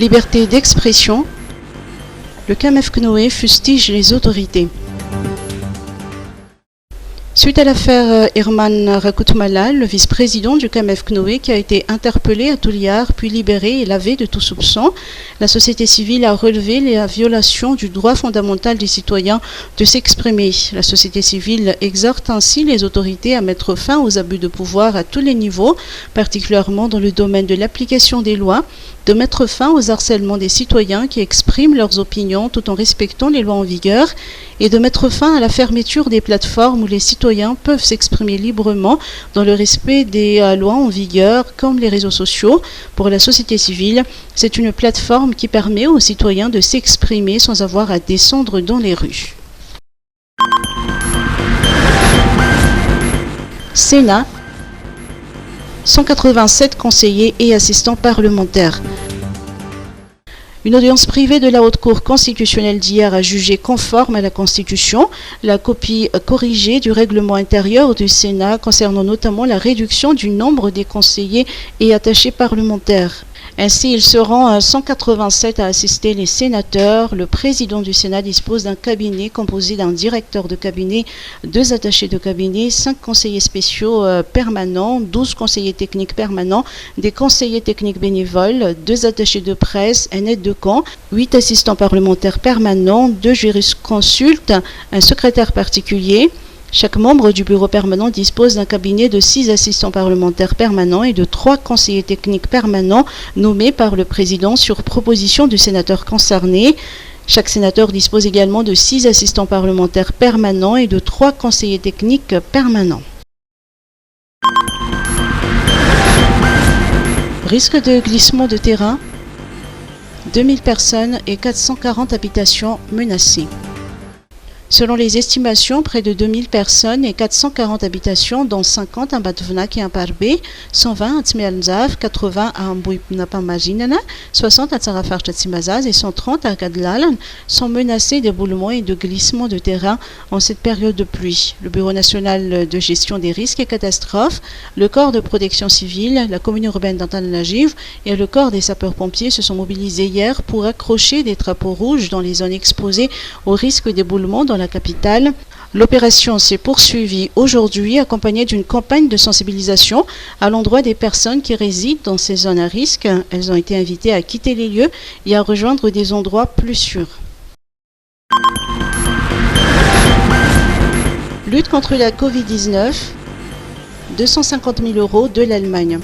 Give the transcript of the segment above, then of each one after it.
Liberté d'expression. Le CAMEF CNOE fustige les autorités. Suite à l'affaire Herman Rakoutmalal, le vice-président du CAMEF CNOE qui a été interpellé à Touliar puis libéré et lavé de tout soupçon, la société civile a relevé la violation du droit fondamental des citoyens de s'exprimer. La société civile exhorte ainsi les autorités à mettre fin aux abus de pouvoir à tous les niveaux, particulièrement dans le domaine de l'application des lois, de mettre fin aux harcèlements des citoyens qui expriment leurs opinions tout en respectant les lois en vigueur et de mettre fin à la fermeture des plateformes où les citoyens peuvent s'exprimer librement dans le respect des lois en vigueur comme les réseaux sociaux. Pour la société civile, c'est une plateforme qui permet aux citoyens de s'exprimer sans avoir à descendre dans les rues. Sénat. 187 conseillers et assistants parlementaires. Une audience privée de la Haute Cour constitutionnelle d'hier a jugé conforme à la Constitution la copie corrigée du règlement intérieur du Sénat concernant notamment la réduction du nombre des conseillers et attachés parlementaires. Ainsi, ils seront 187 à assister les sénateurs. Le président du Sénat dispose d'un cabinet composé d'un directeur de cabinet, 2 attachés de cabinet, 5 conseillers spéciaux permanents, 12 conseillers techniques permanents, des conseillers techniques bénévoles, 2 attachés de presse, un aide de camp, 8 assistants parlementaires permanents, 2 jurisconsultes, un secrétaire particulier. Chaque membre du bureau permanent dispose d'un cabinet de 6 assistants parlementaires permanents et de 3 conseillers techniques permanents nommés par le président sur proposition du sénateur concerné. Chaque sénateur dispose également de 6 assistants parlementaires permanents et de 3 conseillers techniques permanents. Risque de glissement de terrain. 2000 personnes et 440 habitations menacées. Selon les estimations, près de 2000 personnes et 440 habitations, dont 50 à Batvenak et à Parbe, 120 à Tsmealzav, 80 à Mbouipnapamajinana, 60 à Tsarafarchatsimazaz et 130 à Kadlalan, sont menacées d'éboulements et de glissements de terrain en cette période de pluie. Le Bureau national de gestion des risques et catastrophes, le corps de protection civile, la commune urbaine d'Antananarivo et le corps des sapeurs-pompiers se sont mobilisés hier pour accrocher des drapeaux rouges dans les zones exposées au risque d'éboulement dans la capitale. L'opération s'est poursuivie aujourd'hui accompagnée d'une campagne de sensibilisation à l'endroit des personnes qui résident dans ces zones à risque. Elles ont été invitées à quitter les lieux et à rejoindre des endroits plus sûrs. Lutte contre la Covid-19, 250 000 € de l'Allemagne.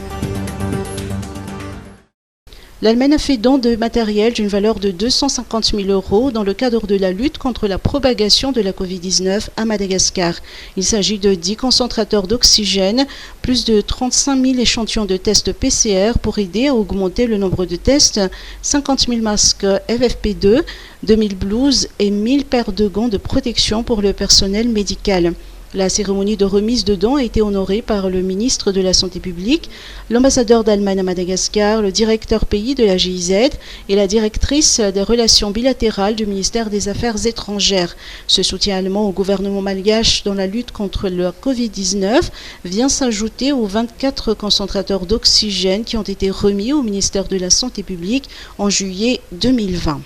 L'Allemagne a fait don de matériel d'une valeur de 250 000 € dans le cadre de la lutte contre la propagation de la Covid-19 à Madagascar. Il s'agit de 10 concentrateurs d'oxygène, plus de 35 000 échantillons de tests PCR pour aider à augmenter le nombre de tests, 50 000 masques FFP2, 2000 blouses et 1000 paires de gants de protection pour le personnel médical. La cérémonie de remise de dons a été honorée par le ministre de la Santé publique, l'ambassadeur d'Allemagne à Madagascar, le directeur pays de la GIZ et la directrice des relations bilatérales du ministère des Affaires étrangères. Ce soutien allemand au gouvernement malgache dans la lutte contre la Covid-19 vient s'ajouter aux 24 concentrateurs d'oxygène qui ont été remis au ministère de la Santé publique en juillet 2020.